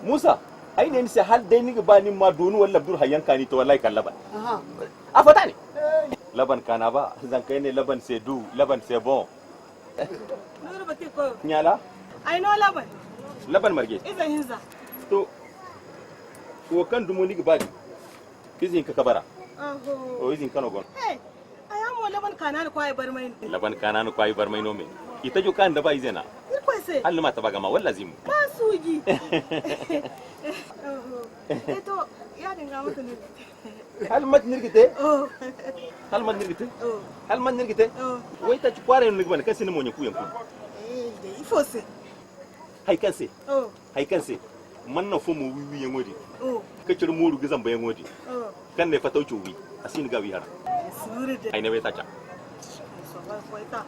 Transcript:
Musa ai ne ni sai hal dai ni ba ni ma donu wallahi dur hayyan kani to wallahi kan laban aha a fata ne laban kana ba zan kai ne laban c'est doux laban c'est bon nuru bati ko nyala ai no laban marge izan hinza to ko kan dumo ni ba izin ka kabara aho o izin kano gon eh ayamo laban kana ko ai bar mai laban kana ko ai bar mai no me ita jo kan da ba izena ko sai Allah ma tabaga ma wallahi zimu ba suji eto ya dinga mata ne hal mat nirgite oh hal mat nirgite oh hal mat nirgite wai ta ci kware ni ban kan sinin mo nyaku yanku eh de ifo se hay kanse oh hay kanse man na fo mo wiwi yangodi oh ka cir moru gizan bayan ngodi oh kan ne fatauci wi asini ga wi hara suru de ai ne bai ta ca so ba ko ita